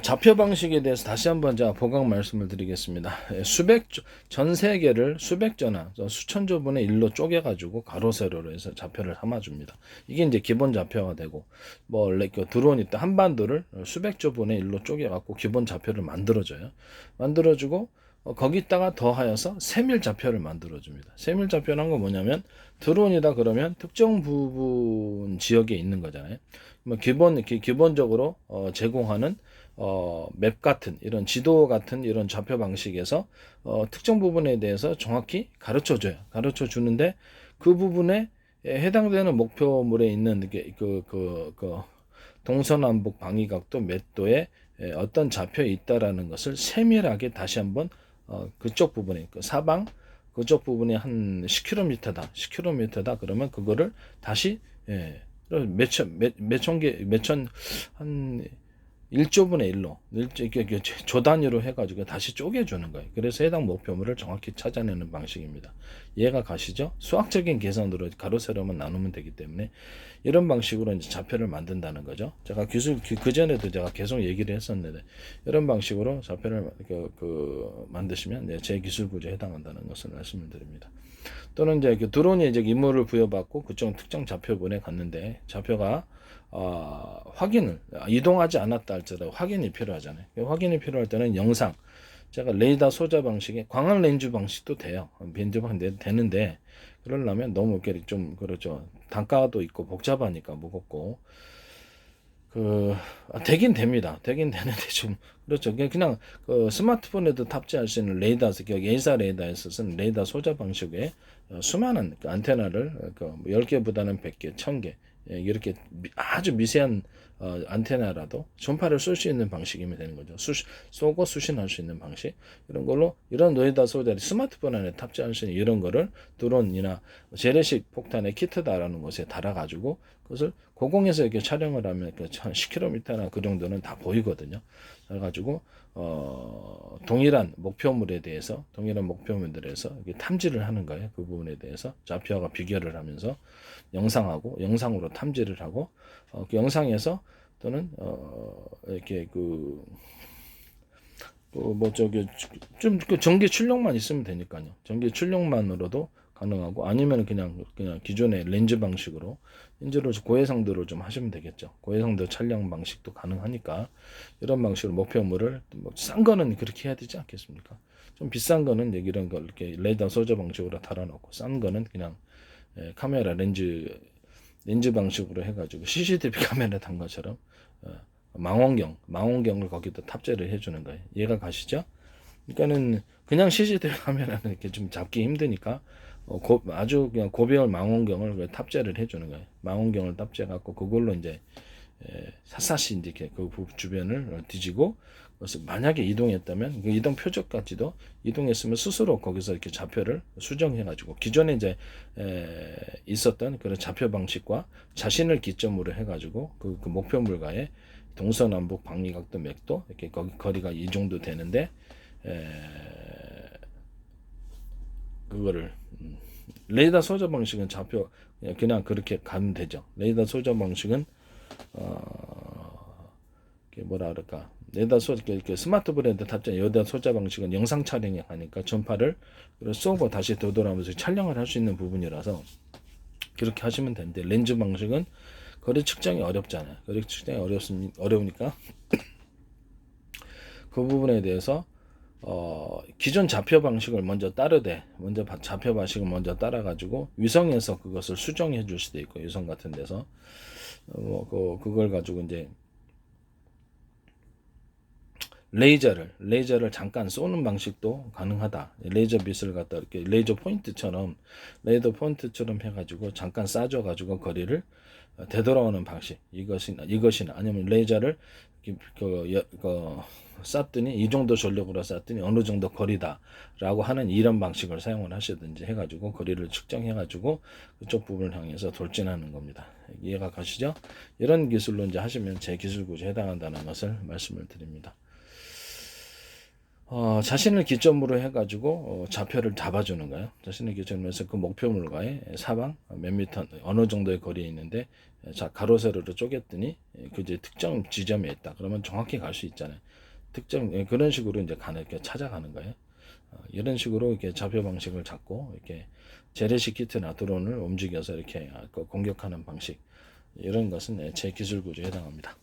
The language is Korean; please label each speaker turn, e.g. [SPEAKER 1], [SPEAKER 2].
[SPEAKER 1] 좌표 방식에 대해서 다시 한번 제가 보강 말씀을 드리겠습니다. 전 세계를 수백 조나 수천 조분의 1로 쪼개가지고 가로 세로로 해서 좌표를 삼아줍니다. 이게 이제 기본 좌표가 되고, 드론이 있다 한반도를 수백 조분의 1로 쪼개갖고 기본 좌표를 만들어줘요. 만들어주고, 거기다가 더하여서 세밀 좌표를 만들어줍니다. 세밀 좌표란 건 뭐냐면, 드론이다 그러면 특정 부분 지역에 있는 거잖아요. 기본적으로 제공하는 맵 같은 이런 지도 같은 이런 좌표 방식에서 특정 부분에 대해서 정확히 가르쳐 주는데, 그 부분에 해당되는 목표물에 있는 동서남북 방위각도 몇 도에 어떤 좌표에 있다라는 것을 세밀하게 다시 한번 그쪽 부분에 사방 그쪽 부분이 한 10km다 그러면 그거를 다시 한 1조분의 1로 조 단위로 해가지고 다시 쪼개주는 거예요. 그래서 해당 목표물을 정확히 찾아내는 방식입니다. 이해가 가시죠? 수학적인 계산으로 가로 세로만 나누면 되기 때문에 이런 방식으로 이제 좌표를 만든다는 거죠. 제가 그 전에도 제가 계속 얘기를 했었는데, 이런 방식으로 좌표를 만드시면 제 기술 구조에 해당한다는 것을 말씀을 드립니다. 또는 이제 드론이 이제 임무를 부여받고 그쪽 특정 좌표분에 갔는데, 좌표가 이동하지 않았다 할지라도 확인이 필요하잖아요. 확인이 필요할 때는 영상, 제가 레이더 소자 방식에 광학 렌즈 방식도 돼요. 렌즈 방식 되는데, 그러려면 너무 좀 그렇죠. 단가도 있고 복잡하니까 무겁고 되긴 됩니다. 되긴 되는데 좀 그렇죠. 그냥 스마트폰에도 탑재할 수 있는 레이더, 예사 레이더에서 쓴 레이더 소자 방식의 수많은 안테나를 10개보다는 100개, 1000개 이렇게 아주 미세한 안테나라도 전파를 쏠 수 있는 방식이면 되는 거죠. 쏘고 수신할 수 있는 방식, 이런 걸로 이런 레이더 소자를 스마트폰 안에 탑재할 수 있는 이런 거를 드론이나 재래식 폭탄의 키트다라는 곳에 달아가지고 그것을 고공에서 이렇게 촬영을 하면 한 10km나 그 정도는 다 보이거든요. 그래가지고 동일한 목표물들에서 이렇게 탐지를 하는 거예요. 그 부분에 대해서 좌표와 비교를 하면서 영상으로 탐지를 하고, 그 영상에서 또는 이렇게 전기 출력만 있으면 되니까요. 전기 출력만으로도 가능하고, 아니면 그냥 기존의 렌즈 방식으로 렌즈로 고해상도로 좀 하시면 되겠죠. 고해상도 촬영 방식도 가능하니까 이런 방식으로 목표물을 싼 거는 그렇게 해야 되지 않겠습니까? 좀 비싼 거는 이런 걸 이렇게 레이더 소저 방식으로 달아놓고, 싼 거는 그냥 카메라 렌즈 방식으로 해가지고 CCTV 카메라 단 것처럼 망원경을 거기다 탑재를 해주는 거예요. 이해가 가시죠? 그러니까는 그냥 CCTV 카메라는 이렇게 좀 잡기 힘드니까 아주 그냥 고배열 망원경을 탑재를 해주는 거예요. 망원경을 탑재해갖고 그걸로 이제 샅샅이 이제 그 주변을 뒤지고, 그래서 만약에 이동했다면 그 이동 표적까지도 이동했으면 스스로 거기서 이렇게 좌표를 수정해가지고 기존에 이제 있었던 그런 좌표 방식과 자신을 기점으로 해가지고 그 목표물과의 동서남북 방위각도 맥도 이렇게 거리가 이 정도 되는데, 그거를 레이더 소저 방식은 좌표 그냥 그렇게 가면 되죠. 레이더 소저 방식은 뭐라 그럴까, 이렇게 스마트폰에 탑재 레이더 소저 방식은 영상 촬영에 가니까 전파를 쏘고 다시 되돌아오면서 촬영을 할 수 있는 부분이라서 그렇게 하시면 되는데, 렌즈 방식은 거리 측정이 어렵잖아요. 거리 측정이 어려우니까 그 부분에 대해서 기존 좌표 방식을 먼저 좌표 방식을 먼저 따라가지고 위성에서 그것을 수정해 줄 수도 있고, 위성 같은 데서 그걸 가지고 이제 레이저를 잠깐 쏘는 방식도 가능하다. 레이저 빛을 갖다 이렇게 레이저 포인트처럼 해가지고 잠깐 쏴줘가지고 거리를 되돌아오는 방식, 이것이나 아니면 레이저를 쐈더니 이 정도 전력으로 쐈더니 어느 정도 거리다라고 하는 이런 방식을 사용을 하시든지 해가지고 거리를 측정해가지고 그쪽 부분을 향해서 돌진하는 겁니다. 이해가 가시죠? 이런 기술로 이제 하시면 제 기술 구조에 해당한다는 것을 말씀을 드립니다. 자신을 기점으로 해가지고 좌표를 잡아주는 거예요. 자신을 기점으로 해서 그 목표물과의 사방 몇 미터 어느 정도의 거리에 있는데 자 가로 세로로 쪼갰더니 그 이제 특정 지점에 있다. 그러면 정확히 갈 수 있잖아요. 특정 그런 식으로 이제 이렇게 찾아가는 거예요. 이런 식으로 이렇게 좌표 방식을 잡고 이렇게 재래식 키트나 드론을 움직여서 이렇게 공격하는 방식 이런 것은 제 기술 구조에 해당합니다.